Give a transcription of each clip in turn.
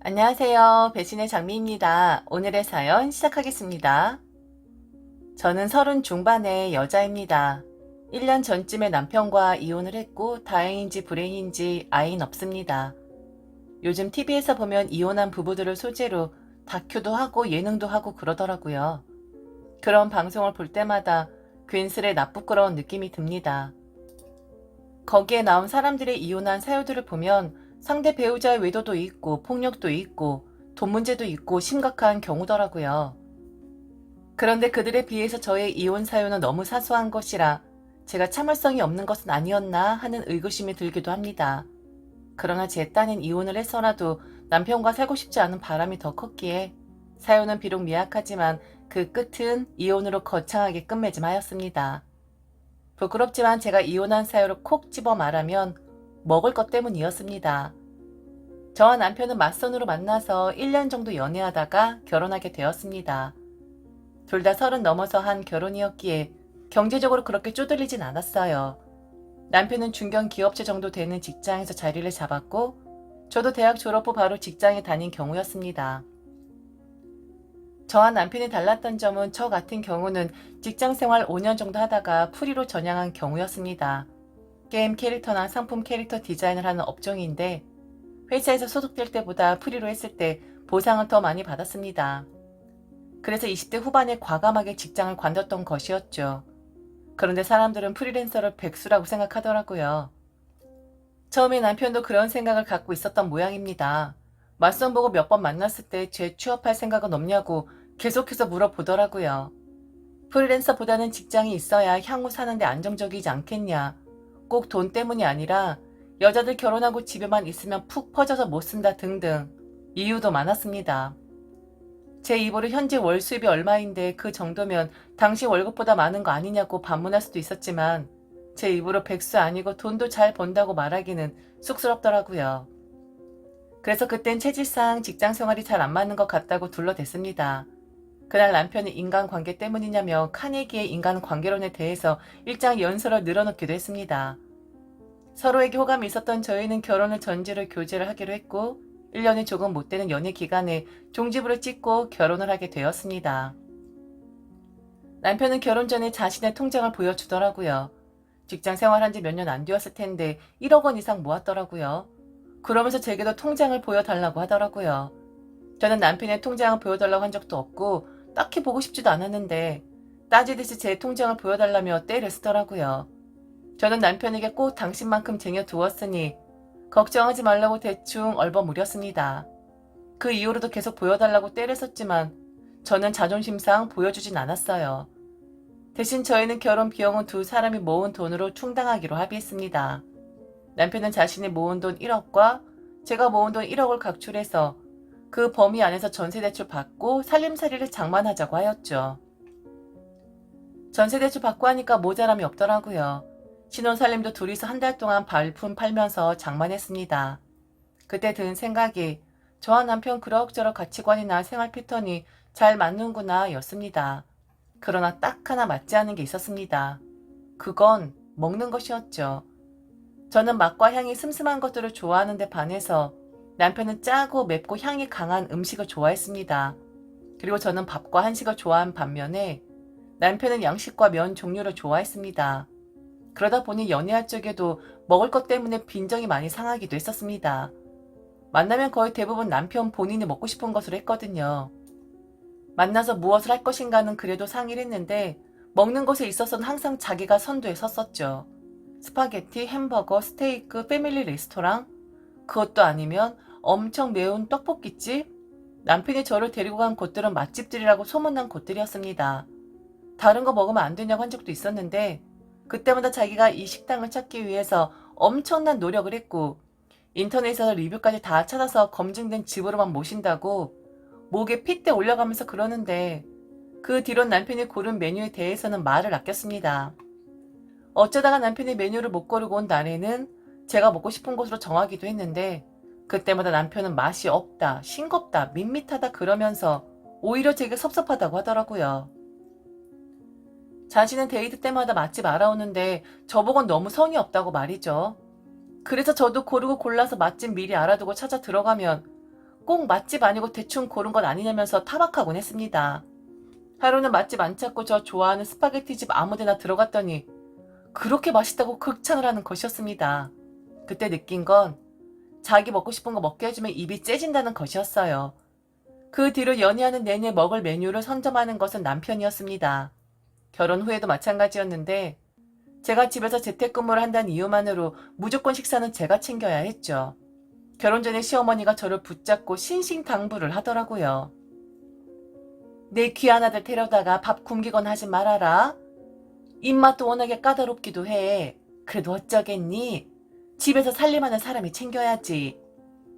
안녕하세요. 배신의 장미입니다. 오늘의 사연 시작하겠습니다. 저는 30 중반의 여자입니다. 1년 전쯤에 남편과 이혼을 했고 다행인지 불행인지 아이는 없습니다. 요즘 TV에서 보면 이혼한 부부들을 소재로 다큐도 하고 예능도 하고 그러더라고요. 그런 방송을 볼 때마다 괜스레 나쁘끄러운 느낌이 듭니다. 거기에 나온 사람들의 이혼한 사유들을 보면 상대 배우자의 외도도 있고 폭력도 있고 돈 문제도 있고 심각한 경우더라고요. 그런데 그들에 비해서 저의 이혼 사유는 너무 사소한 것이라 제가 참을성이 없는 것은 아니었나 하는 의구심이 들기도 합니다. 그러나 제 딴엔 이혼을 해서라도 남편과 살고 싶지 않은 바람이 더 컸기에 사유는 비록 미약하지만 그 끝은 이혼으로 거창하게 끝맺음하였습니다. 부끄럽지만 제가 이혼한 사유를 콕 집어 말하면 먹을 것 때문이었습니다. 저와 남편은 맞선으로 만나서 1년 정도 연애하다가 결혼하게 되었습니다. 둘 다 30 넘어서 한 결혼이었기에 경제적으로 그렇게 쪼들리진 않았어요. 남편은 중견 기업체 정도 되는 직장에서 자리를 잡았고 저도 대학 졸업 후 바로 직장에 다닌 경우였습니다. 저와 남편이 달랐던 점은 저 같은 경우는 직장생활 5년 정도 하다가 프리로 전향한 경우였습니다. 게임 캐릭터나 상품 캐릭터 디자인을 하는 업종인데 회사에서 소속될 때보다 프리로 했을 때 보상을 더 많이 받았습니다. 그래서 20대 후반에 과감하게 직장을 관뒀던 것이었죠. 그런데 사람들은 프리랜서를 백수라고 생각하더라고요. 처음에 남편도 그런 생각을 갖고 있었던 모양입니다. 맞선 보고 몇 번 만났을 때 재취업할 생각은 없냐고 계속해서 물어보더라고요. 프리랜서보다는 직장이 있어야 향후 사는데 안정적이지 않겠냐. 꼭 돈 때문이 아니라 여자들 결혼하고 집에만 있으면 푹 퍼져서 못 쓴다 등등 이유도 많았습니다. 제 입으로 현재 월 수입이 얼마인데 그 정도면 당신 월급보다 많은 거 아니냐고 반문할 수도 있었지만 제 입으로 백수 아니고 돈도 잘 번다고 말하기는 쑥스럽더라고요. 그래서 그땐 체질상 직장 생활이 잘 안 맞는 것 같다고 둘러댔습니다. 그날 남편이 인간관계 때문이냐며 카네기의 인간관계론에 대해서 일장 연설을 늘어놓기도 했습니다. 서로에게 호감이 있었던 저희는 결혼을 전제로 교제를 하기로 했고 1년이 조금 못 되는 연애 기간에 종지부를 찍고 결혼을 하게 되었습니다. 남편은 결혼 전에 자신의 통장을 보여주더라고요. 직장 생활한 지 몇 년 안 되었을 텐데 1억 원 이상 모았더라고요. 그러면서 제게도 통장을 보여달라고 하더라고요. 저는 남편의 통장을 보여달라고 한 적도 없고 딱히 보고 싶지도 않았는데 따지듯이 제 통장을 보여달라며 떼를 쓰더라고요. 저는 남편에게 꼭 당신만큼 쟁여두었으니 걱정하지 말라고 대충 얼버무렸습니다. 그 이후로도 계속 보여달라고 떼를 썼지만 저는 자존심상 보여주진 않았어요. 대신 저희는 결혼 비용은 두 사람이 모은 돈으로 충당하기로 합의했습니다. 남편은 자신이 모은 돈 1억과 제가 모은 돈 1억을 각출해서 그 범위 안에서 전세대출 받고 살림살이를 장만하자고 하였죠. 전세대출 받고 하니까 모자람이 없더라고요. 신혼살림도 둘이서 한 달 동안 발품 팔면서 장만했습니다. 그때 든 생각이 저와 남편 그럭저럭 가치관이나 생활 패턴이 잘 맞는구나 였습니다. 그러나 딱 하나 맞지 않는 게 있었습니다. 그건 먹는 것이었죠. 저는 맛과 향이 슴슴한 것들을 좋아하는 데 반해서 남편은 짜고 맵고 향이 강한 음식을 좋아했습니다. 그리고 저는 밥과 한식을 좋아한 반면에 남편은 양식과 면 종류를 좋아했습니다. 그러다 보니 연애할 적에도 먹을 것 때문에 빈정이 많이 상하기도 했었습니다. 만나면 거의 대부분 남편 본인이 먹고 싶은 것을 했거든요. 만나서 무엇을 할 것인가는 그래도 상의를 했는데 먹는 것에 있어서는 항상 자기가 선두에 섰었죠. 스파게티, 햄버거, 스테이크, 패밀리 레스토랑, 그것도 아니면 엄청 매운 떡볶이집, 남편이 저를 데리고 간 곳들은 맛집들이라고 소문난 곳들이었습니다. 다른 거 먹으면 안 되냐고 한 적도 있었는데 그때마다 자기가 이 식당을 찾기 위해서 엄청난 노력을 했고 인터넷에서 리뷰까지 다 찾아서 검증된 집으로만 모신다고 목에 핏대 올려가면서 그러는데 그 뒤론 남편이 고른 메뉴에 대해서는 말을 아꼈습니다. 어쩌다가 남편이 메뉴를 못 고르고 온 날에는 제가 먹고 싶은 곳으로 정하기도 했는데 그때마다 남편은 맛이 없다, 싱겁다, 밋밋하다 그러면서 오히려 제게 섭섭하다고 하더라고요. 자신은 데이트 때마다 맛집 알아오는데 저보곤 너무 성의 없다고 말이죠. 그래서 저도 고르고 골라서 맛집 미리 알아두고 찾아 들어가면 꼭 맛집 아니고 대충 고른 것 아니냐면서 타박하곤 했습니다. 하루는 맛집 안 찾고 저 좋아하는 스파게티집 아무데나 들어갔더니 그렇게 맛있다고 극찬을 하는 것이었습니다. 그때 느낀 건 자기 먹고 싶은 거 먹게 해주면 입이 째진다는 것이었어요. 그 뒤로 연애하는 내내 먹을 메뉴를 선점하는 것은 남편이었습니다. 결혼 후에도 마찬가지였는데 제가 집에서 재택근무를 한다는 이유만으로 무조건 식사는 제가 챙겨야 했죠. 결혼 전에 시어머니가 저를 붙잡고 신신당부를 하더라고요. 내 귀한 아들 데려다가 밥 굶기거나 하지 말아라. 입맛도 워낙에 까다롭기도 해. 그래도 어쩌겠니? 집에서 살림하는 사람이 챙겨야지.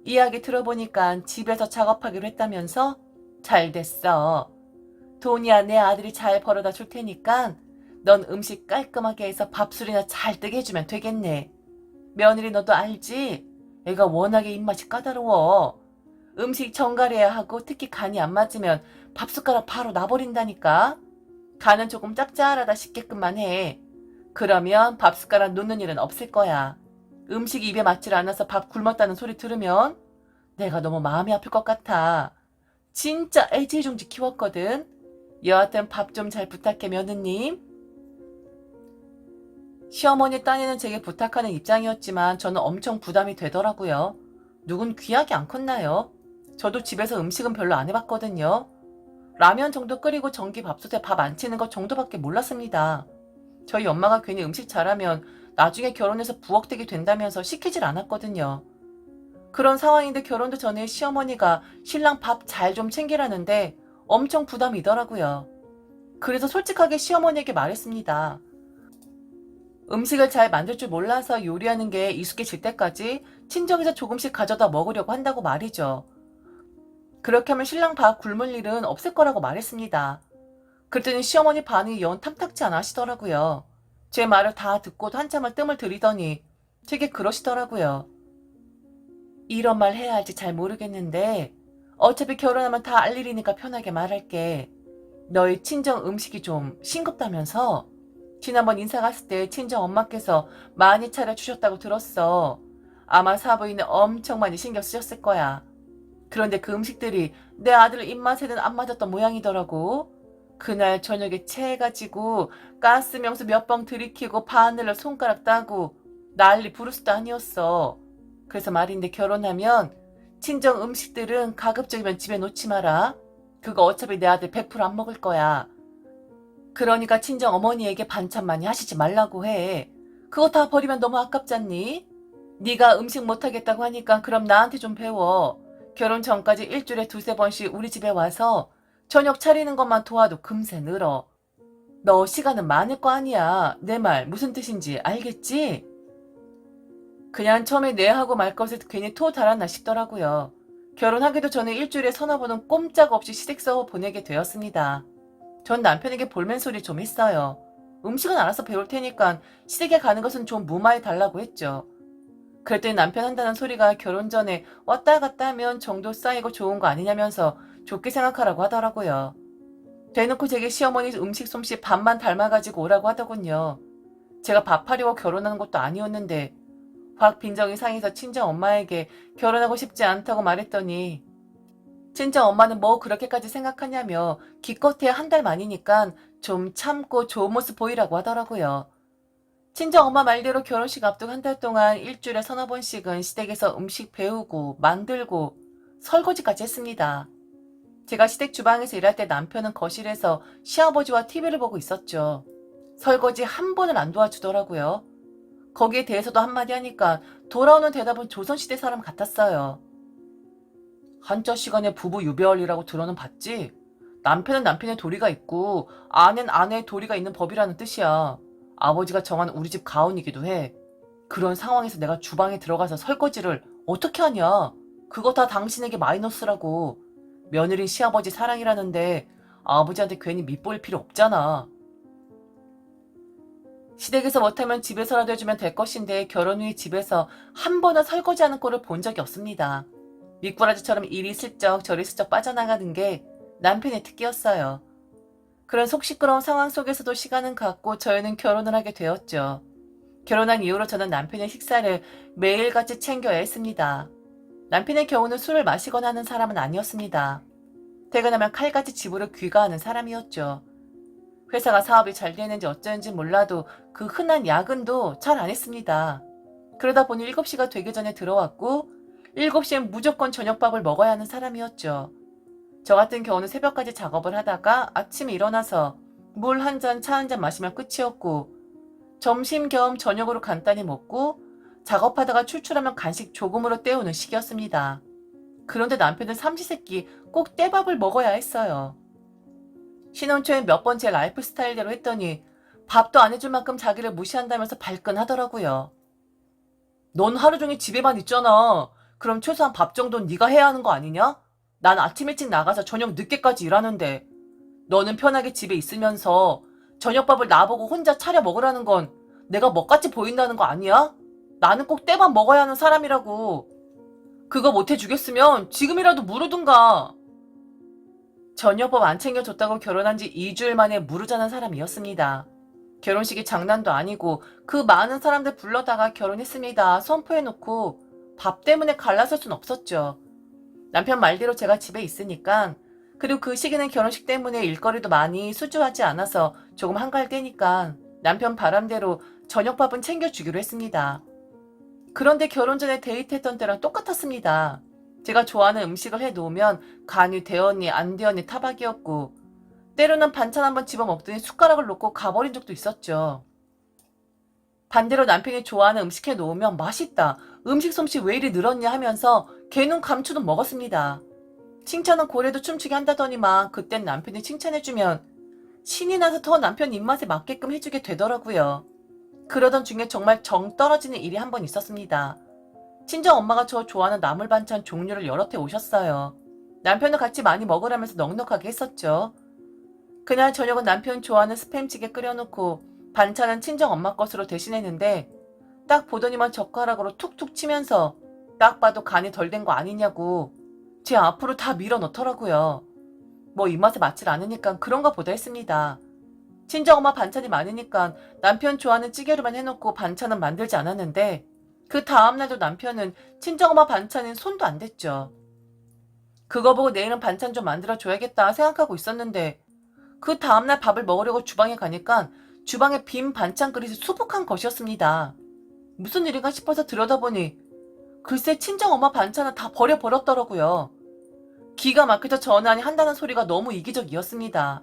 이야기 들어보니까 집에서 작업하기로 했다면서? 잘 됐어. 돈이야 내 아들이 잘 벌어다 줄 테니까 넌 음식 깔끔하게 해서 밥술이나 잘 뜨게 해주면 되겠네. 며느리 너도 알지? 애가 워낙에 입맛이 까다로워. 음식 정갈해야 하고 특히 간이 안 맞으면 밥숟가락 바로 놔버린다니까. 간은 조금 짭짤하다 싶게끔만 해. 그러면 밥숟가락 놓는 일은 없을 거야. 음식 입에 맞질 않아서 밥 굶었다는 소리 들으면 내가 너무 마음이 아플 것 같아. 진짜 애지중지 키웠거든. 여하튼 밥 좀 잘 부탁해 며느님. 시어머니 따님은 제게 부탁하는 입장이었지만 저는 엄청 부담이 되더라고요. 누군 귀하게 안 컸나요? 저도 집에서 음식은 별로 안 해봤거든요. 라면 정도 끓이고 전기밥솥에 밥 안 치는 것 정도밖에 몰랐습니다. 저희 엄마가 괜히 음식 잘하면 나중에 결혼해서 부엌대기 된다면서 시키질 않았거든요. 그런 상황인데 결혼도 전에 시어머니가 신랑 밥 잘 좀 챙기라는데 엄청 부담이더라고요. 그래서 솔직하게 시어머니에게 말했습니다. 음식을 잘 만들 줄 몰라서 요리하는 게 익숙해질 때까지 친정에서 조금씩 가져다 먹으려고 한다고 말이죠. 그렇게 하면 신랑 밥 굶을 일은 없을 거라고 말했습니다. 그랬더니 시어머니 반응이 영 탐탁치 않아 하시더라고요. 제 말을 다 듣고도 한참을 뜸을 들이더니 되게 그러시더라고요. 이런 말 해야 할지 잘 모르겠는데 어차피 결혼하면 다 알 일이니까 편하게 말할게. 너희 친정 음식이 좀 싱겁다면서? 지난번 인사 갔을 때 친정 엄마께서 많이 차려주셨다고 들었어. 아마 사부인은 엄청 많이 신경 쓰셨을 거야. 그런데 그 음식들이 내 아들 입맛에는 안 맞았던 모양이더라고. 그날 저녁에 체해가지고 가스 명수 몇 번 들이키고 바늘로 손가락 따고 난리 부르스도 아니었어. 그래서 말인데 결혼하면 친정 음식들은 가급적이면 집에 놓지 마라. 그거 어차피 내 아들 100%안 먹을 거야. 그러니까 친정 어머니에게 반찬 많이 하시지 말라고 해. 그거 다 버리면 너무 아깝잖니? 네가 음식 못하겠다고 하니까 그럼 나한테 좀 배워. 결혼 전까지 일주일에 두세 번씩 우리 집에 와서 저녁 차리는 것만 도와도 금세 늘어. 너 시간은 많을 거 아니야. 내 말 무슨 뜻인지 알겠지? 그냥 처음에 네 하고 말 것을 괜히 토 달았나 싶더라고요. 결혼하기도 전에 일주일에 서너 번은 꼼짝없이 시댁서 보내게 되었습니다. 전 남편에게 볼멘소리 좀 했어요. 음식은 알아서 배울 테니까 시댁에 가는 것은 좀 무마해 달라고 했죠. 그랬더니 남편 한다는 소리가 결혼 전에 왔다 갔다 하면 정도 쌓이고 좋은 거 아니냐면서 좋게 생각하라고 하더라고요. 대놓고 제게 시어머니 음식 솜씨 반만 닮아가지고 오라고 하더군요. 제가 밥하려고 결혼하는 것도 아니었는데 확 빈정이 상해서 친정 엄마에게 결혼하고 싶지 않다고 말했더니 친정 엄마는 뭐 그렇게까지 생각하냐며 기껏해야 한 달 만이니까 좀 참고 좋은 모습 보이라고 하더라고요. 친정 엄마 말대로 결혼식 앞두고 한 달 동안 일주일에 서너 번씩은 시댁에서 음식 배우고 만들고 설거지까지 했습니다. 제가 시댁 주방에서 일할 때 남편은 거실에서 시아버지와 TV를 보고 있었죠. 설거지 한 번을 안 도와주더라고요. 거기에 대해서도 한마디 하니까 돌아오는 대답은 조선시대 사람 같았어요. 한자 시간에 부부 유배할이라고 들어는 봤지? 남편은 남편의 도리가 있고 아내는 아내의 도리가 있는 법이라는 뜻이야. 아버지가 정한 우리 집 가훈이기도 해. 그런 상황에서 내가 주방에 들어가서 설거지를 어떻게 하냐? 그거 다 당신에게 마이너스라고. 며느리 시아버지 사랑이라는데 아버지한테 괜히 밉보일 필요 없잖아. 시댁에서 못하면 집에서라도 해주면 될 것인데 결혼 후에 집에서 한 번은 설거지하는 꼴을 본 적이 없습니다. 미꾸라지처럼 이리 슬쩍 저리 슬쩍 빠져나가는 게 남편의 특기였어요. 그런 속 시끄러운 상황 속에서도 시간은 갔고 저희는 결혼을 하게 되었죠. 결혼한 이후로 저는 남편의 식사를 매일같이 챙겨야 했습니다. 남편의 경우는 술을 마시거나 하는 사람은 아니었습니다. 퇴근하면 칼같이 집으로 귀가하는 사람이었죠. 회사가 사업이 잘 되는지 어쩌는지 몰라도 그 흔한 야근도 잘 안 했습니다. 그러다 보니 7시가 되기 전에 들어왔고 7시엔 무조건 저녁밥을 먹어야 하는 사람이었죠. 저 같은 경우는 새벽까지 작업을 하다가 아침에 일어나서 물 한 잔, 차 한 잔 마시면 끝이었고 점심 겸 저녁으로 간단히 먹고 작업하다가 출출하면 간식 조금으로 때우는 식이었습니다. 그런데 남편은 삼시세끼 꼭 떼밥을 먹어야 했어요. 신혼 초엔 몇 번 제 라이프 스타일대로 했더니 밥도 안 해줄 만큼 자기를 무시한다면서 발끈하더라고요. 넌 하루 종일 집에만 있잖아. 그럼 최소한 밥 정도는 네가 해야 하는 거 아니냐? 난 아침 일찍 나가서 저녁 늦게까지 일하는데 너는 편하게 집에 있으면서 저녁밥을 나보고 혼자 차려 먹으라는 건 내가 먹같이 보인다는 거 아니야? 나는 꼭 때만 먹어야 하는 사람이라고. 그거 못 해주겠으면 지금이라도 물으든가. 저녁밥 안 챙겨줬다고 결혼한 지 2주일 만에 무르자는 사람이었습니다. 결혼식이 장난도 아니고 그 많은 사람들 불러다가 결혼했습니다 선포해놓고 밥 때문에 갈라설 순 없었죠. 남편 말대로 제가 집에 있으니까, 그리고 그 시기는 결혼식 때문에 일거리도 많이 수주하지 않아서 조금 한가할 때니까 남편 바람대로 저녁밥은 챙겨주기로 했습니다. 그런데 결혼 전에 데이트했던 때랑 똑같았습니다. 제가 좋아하는 음식을 해놓으면 간이 되었니 안 되었니 타박이었고 때로는 반찬 한번 집어먹더니 숟가락을 놓고 가버린 적도 있었죠. 반대로 남편이 좋아하는 음식 해놓으면 맛있다, 음식 솜씨 왜 이리 늘었냐 하면서 개눈 감추듯 먹었습니다. 칭찬은 고래도 춤추게 한다더니만 그땐 남편이 칭찬해주면 신이 나서 더 남편 입맛에 맞게끔 해주게 되더라고요. 그러던 중에 정말 정 떨어지는 일이 한 번 있었습니다. 친정엄마가 저 좋아하는 나물 반찬 종류를 여러 테 오셨어요. 남편은 같이 많이 먹으라면서 넉넉하게 했었죠. 그날 저녁은 남편 좋아하는 스팸찌개 끓여놓고 반찬은 친정엄마 것으로 대신했는데 딱 보더니만 젓가락으로 툭툭 치면서 딱 봐도 간이 덜 된 거 아니냐고 제 앞으로 다 밀어 넣더라고요. 뭐 입맛에 맞질 않으니까 그런가 보다 했습니다. 친정엄마 반찬이 많으니까 남편 좋아하는 찌개로만 해놓고 반찬은 만들지 않았는데 그 다음날도 남편은 친정엄마 반찬은 손도 안 댔죠. 그거 보고 내일은 반찬 좀 만들어줘야겠다 생각하고 있었는데 그 다음날 밥을 먹으려고 주방에 가니까 주방에 빈 반찬 그릇이 수북한 것이었습니다. 무슨 일인가 싶어서 들여다보니 글쎄 친정엄마 반찬은 다 버려버렸더라고요. 기가 막혀서 전화니 한다는 소리가 너무 이기적이었습니다.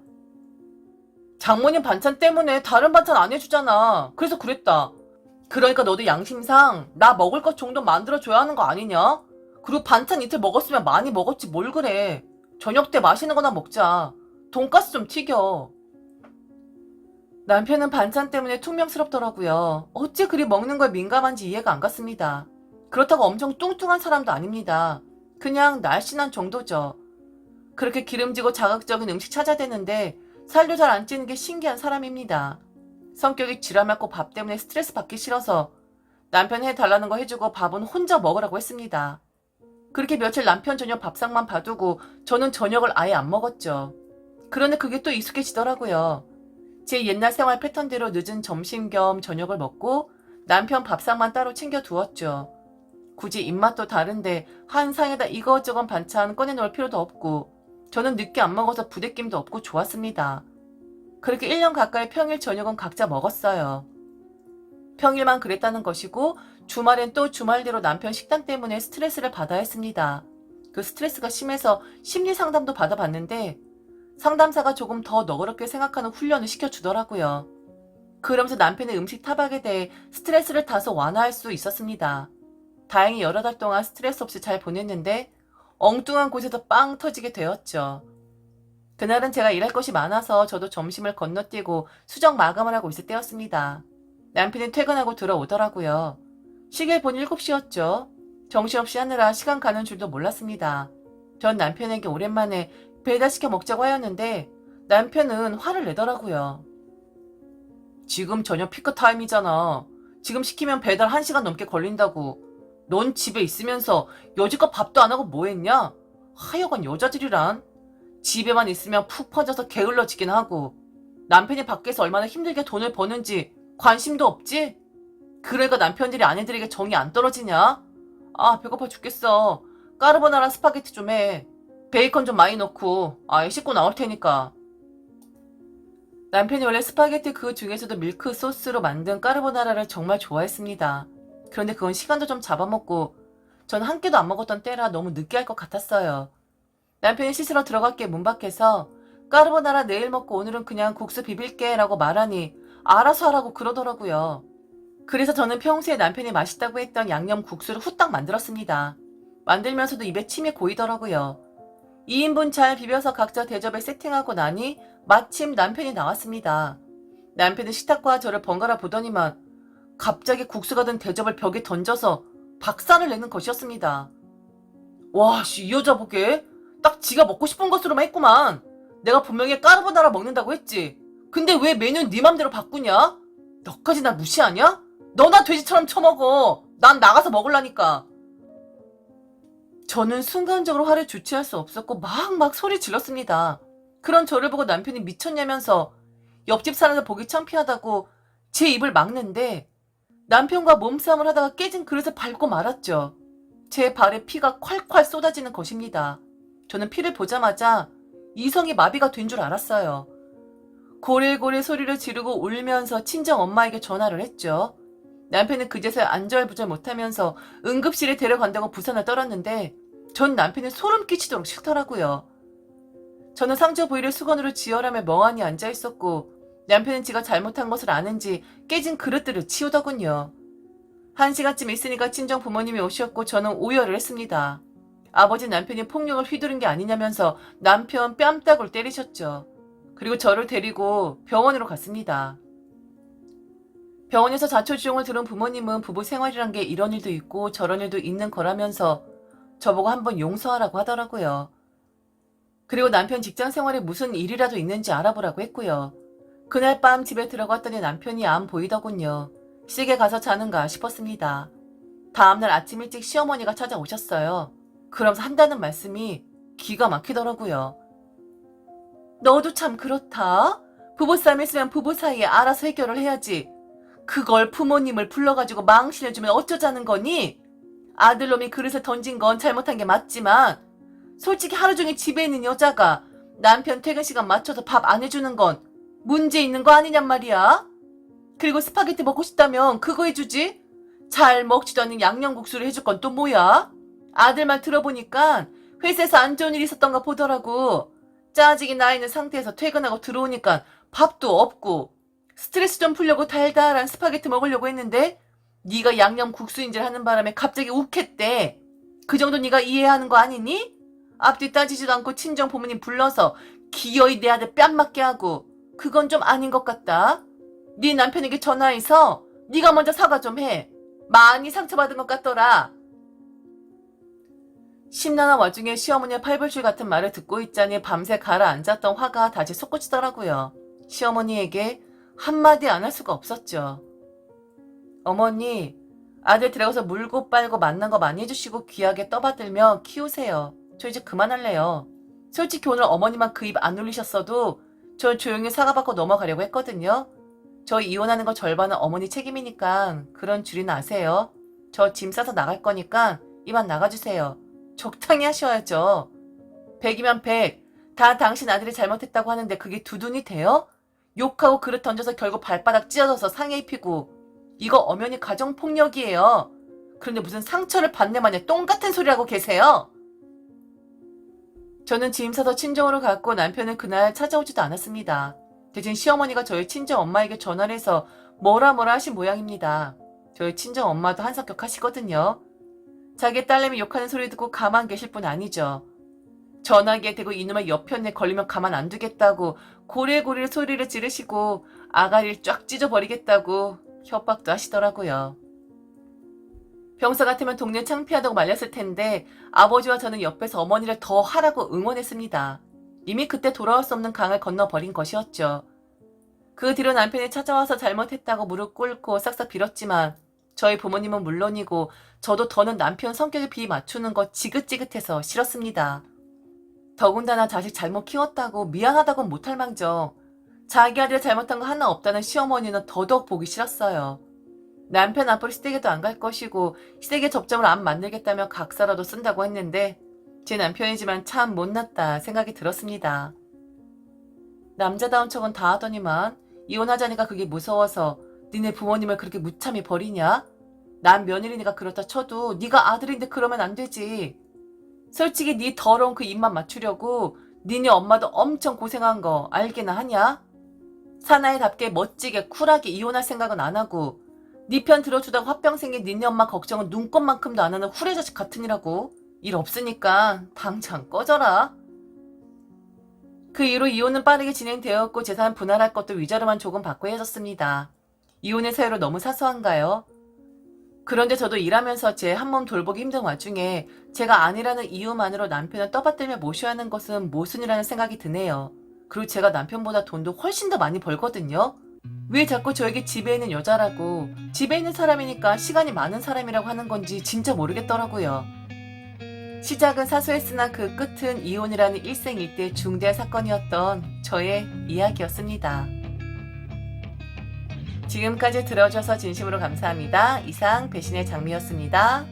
장모님 반찬 때문에 다른 반찬 안 해주잖아. 그래서 그랬다. 그러니까 너도 양심상 나 먹을 것 정도 만들어줘야 하는 거 아니냐? 그리고 반찬 이틀 먹었으면 많이 먹었지 뭘 그래. 저녁 때 맛있는 거나 먹자. 돈가스 좀 튀겨. 남편은 반찬 때문에 퉁명스럽더라고요. 어째 그리 먹는 거에 민감한지 이해가 안 갔습니다. 그렇다고 엄청 뚱뚱한 사람도 아닙니다. 그냥 날씬한 정도죠. 그렇게 기름지고 자극적인 음식 찾아대는데 살도 잘 안 찌는 게 신기한 사람입니다. 성격이 지랄맞고 밥 때문에 스트레스 받기 싫어서 남편 해달라는 거 해주고 밥은 혼자 먹으라고 했습니다. 그렇게 며칠 남편 저녁 밥상만 봐두고 저는 저녁을 아예 안 먹었죠. 그런데 그게 또 익숙해지더라고요. 제 옛날 생활 패턴대로 늦은 점심 겸 저녁을 먹고 남편 밥상만 따로 챙겨두었죠. 굳이 입맛도 다른데 한 상에다 이것저것 반찬 꺼내놓을 필요도 없고 저는 늦게 안 먹어서 부대낌도 없고 좋았습니다. 그렇게 1년 가까이 평일 저녁은 각자 먹었어요. 평일만 그랬다는 것이고 주말엔 또 주말대로 남편 식단 때문에 스트레스를 받아야 했습니다. 그 스트레스가 심해서 심리상담도 받아봤는데 상담사가 조금 더 너그럽게 생각하는 훈련을 시켜주더라고요. 그러면서 남편의 음식 타박에 대해 스트레스를 다소 완화할 수 있었습니다. 다행히 여러 달 동안 스트레스 없이 잘 보냈는데 엉뚱한 곳에서 빵 터지게 되었죠. 그날은 제가 일할 것이 많아서 저도 점심을 건너뛰고 수정 마감을 하고 있을 때였습니다. 남편이 퇴근하고 들어오더라고요. 시계를 본 7시였죠. 정신없이 하느라 시간 가는 줄도 몰랐습니다. 전 남편에게 오랜만에 배달시켜 먹자고 하였는데 남편은 화를 내더라고요. 지금 저녁 피크타임이잖아. 지금 시키면 배달 1시간 넘게 걸린다고. 넌 집에 있으면서 여지껏 밥도 안 하고 뭐 했냐? 하여간 여자들이란. 집에만 있으면 푹 퍼져서 게을러지긴 하고 남편이 밖에서 얼마나 힘들게 돈을 버는지 관심도 없지? 그러니까 남편들이 아내들에게 정이 안 떨어지냐? 아 배고파 죽겠어. 까르보나라 스파게티 좀 해. 베이컨 좀 많이 넣고 아예 씻고 나올 테니까. 남편이 원래 스파게티 그 중에서도 밀크 소스로 만든 까르보나라를 정말 좋아했습니다. 그런데 그건 시간도 좀 잡아먹고 전 한 끼도 안 먹었던 때라 너무 느끼할 것 같았어요. 남편이 씻으러 들어갈게 문 밖에서 까르보나라 내일 먹고 오늘은 그냥 국수 비빌게 라고 말하니 알아서 하라고 그러더라고요. 그래서 저는 평소에 남편이 맛있다고 했던 양념 국수를 후딱 만들었습니다. 만들면서도 입에 침이 고이더라고요. 2인분 잘 비벼서 각자 대접에 세팅하고 나니 마침 남편이 나왔습니다. 남편은 식탁과 저를 번갈아 보더니만 갑자기 국수가 든 대접을 벽에 던져서 박살을 내는 것이었습니다. 와, 이 여자 보게 딱 지가 먹고 싶은 것으로만 했구만. 내가 분명히 까르보나라 먹는다고 했지. 근데 왜 메뉴 네 맘대로 바꾸냐? 너까지 나 무시하냐? 너나 돼지처럼 처먹어. 난 나가서 먹으려니까. 저는 순간적으로 화를 주체할 수 없었고 막 소리 질렀습니다. 그런 저를 보고 남편이 미쳤냐면서 옆집 사람들 보기 창피하다고 제 입을 막는데 남편과 몸싸움을 하다가 깨진 그릇을 밟고 말았죠. 제 발에 피가 콸콸 쏟아지는 것입니다. 저는 피를 보자마자 이성이 마비가 된 줄 알았어요. 고래고래 소리를 지르고 울면서 친정 엄마에게 전화를 했죠. 남편은 그제서야 안절부절 못하면서 응급실에 데려간다고 부산을 떨었는데 전 남편이 소름 끼치도록 싫더라고요. 저는 상처 부위를 수건으로 지혈하며 멍하니 앉아있었고 남편은 지가 잘못한 것을 아는지 깨진 그릇들을 치우더군요. 1시간쯤 있으니까 친정 부모님이 오셨고 저는 오열을 했습니다. 아버지 남편이 폭력을 휘두른 게 아니냐면서 남편 뺨따구를 때리셨죠. 그리고 저를 데리고 병원으로 갔습니다. 병원에서 자초지종을 들은 부모님은 부부 생활이란 게 이런 일도 있고 저런 일도 있는 거라면서 저보고 한번 용서하라고 하더라고요. 그리고 남편 직장 생활에 무슨 일이라도 있는지 알아보라고 했고요. 그날 밤 집에 들어갔더니 남편이 안 보이더군요. 시계 가서 자는가 싶었습니다. 다음날 아침 일찍 시어머니가 찾아오셨어요. 그러면서 한다는 말씀이 기가 막히더라고요. 너도 참 그렇다. 부부싸움 있으면 부부 사이에 알아서 해결을 해야지. 그걸 부모님을 불러가지고 망신해주면 어쩌자는 거니? 아들놈이 그릇을 던진 건 잘못한 게 맞지만 솔직히 하루 종일 집에 있는 여자가 남편 퇴근 시간 맞춰서 밥 안 해주는 건 문제 있는 거 아니냔 말이야. 그리고 스파게티 먹고 싶다면 그거 해주지. 잘 먹지도 않는 양념국수를 해줄 건 또 뭐야? 아들 말 들어보니까 회사에서 안 좋은 일이 있었던가 보더라고. 짜증이 나 있는 상태에서 퇴근하고 들어오니까 밥도 없고 스트레스 좀 풀려고 달달한 스파게티 먹으려고 했는데 네가 양념국수인질 하는 바람에 갑자기 욱했대. 그 정도 네가 이해하는 거 아니니? 앞뒤 따지지도 않고 친정 부모님 불러서 기어이 내 아들 뺨 맞게 하고 그건 좀 아닌 것 같다. 네 남편에게 전화해서 네가 먼저 사과 좀 해. 많이 상처받은 것 같더라. 심란한 와중에 시어머니의 팔불출 같은 말을 듣고 있자니 밤새 가라앉았던 화가 다시 솟구치더라고요. 시어머니에게 한마디 안 할 수가 없었죠. 어머니, 아들 데려가서 물고 빨고 만난 거 많이 해주시고 귀하게 떠받들며 키우세요. 저 이제 그만할래요. 솔직히 오늘 어머니만 그 입 안 울리셨어도 저 조용히 사과받고 넘어가려고 했거든요. 저 이혼하는 거 절반은 어머니 책임이니까 그런 줄이나 아세요. 저 짐 싸서 나갈 거니까 이만 나가주세요. 적당히 하셔야죠. 100이면 100. 다 당신 아들이 잘못했다고 하는데 그게 두 돈이 돼요? 욕하고 그릇 던져서 결국 발바닥 찢어져서 상해 입히고 이거 엄연히 가정폭력이에요. 그런데 무슨 상처를 받네 마냥 똥같은 소리 하고 계세요? 저는 짐 싸서 친정으로 갔고 남편은 그날 찾아오지도 않았습니다. 대신 시어머니가 저희 친정 엄마에게 전화를 해서 뭐라 하신 모양입니다. 저희 친정 엄마도 한성격 하시거든요. 자기 딸내미 욕하는 소리 듣고 가만 계실 분 아니죠. 전화기에 대고 이놈의 옆편에 걸리면 가만 안 두겠다고 고래고래 소리를 지르시고 아가리를 쫙 찢어버리겠다고 협박도 하시더라고요. 평소 같으면 동네 창피하다고 말렸을 텐데 아버지와 저는 옆에서 어머니를 더 하라고 응원했습니다. 이미 그때 돌아올 수 없는 강을 건너버린 것이었죠. 그 뒤로 남편이 찾아와서 잘못했다고 무릎 꿇고 싹싹 빌었지만 저희 부모님은 물론이고 저도 더는 남편 성격에 비해 맞추는 거 지긋지긋해서 싫었습니다. 더군다나 자식 잘못 키웠다고 미안하다고 못할 망정 자기 아들 잘못한 거 하나 없다는 시어머니는 더더욱 보기 싫었어요. 남편 앞으로 시댁에도 안 갈 것이고 시댁에 접점을 안 만들겠다며 각서라도 쓴다고 했는데 제 남편이지만 참 못났다 생각이 들었습니다. 남자다운 척은 다 하더니만 이혼하자니까 그게 무서워서 니네 부모님을 그렇게 무참히 버리냐? 난 며느리니까 그렇다 쳐도 네가 아들인데 그러면 안 되지. 솔직히 네 더러운 그 입만 맞추려고 니네 엄마도 엄청 고생한 거 알게나 하냐? 사나이답게 멋지게 쿨하게 이혼할 생각은 안 하고 네 편 들어주다가 화병 생긴 니네 엄마 걱정은 눈꼽만큼도 안 하는 후레자식 같으니라고. 일 없으니까 당장 꺼져라. 그 이후로 이혼은 빠르게 진행되었고 재산 분할할 것도 위자료만 조금 받고 헤어졌습니다. 이혼의 사유로 너무 사소한가요? 그런데 저도 일하면서 제 한 몸 돌보기 힘든 와중에 제가 아니라는 이유만으로 남편을 떠받들며 모셔야 하는 것은 모순이라는 생각이 드네요. 그리고 제가 남편보다 돈도 훨씬 더 많이 벌거든요. 왜 자꾸 저에게 집에 있는 여자라고, 집에 있는 사람이니까 시간이 많은 사람이라고 하는 건지 진짜 모르겠더라고요. 시작은 사소했으나 그 끝은 이혼이라는 일생일대 중대한 사건이었던 저의 이야기였습니다. 지금까지 들어줘서 진심으로 감사합니다. 이상 배신의 장미였습니다.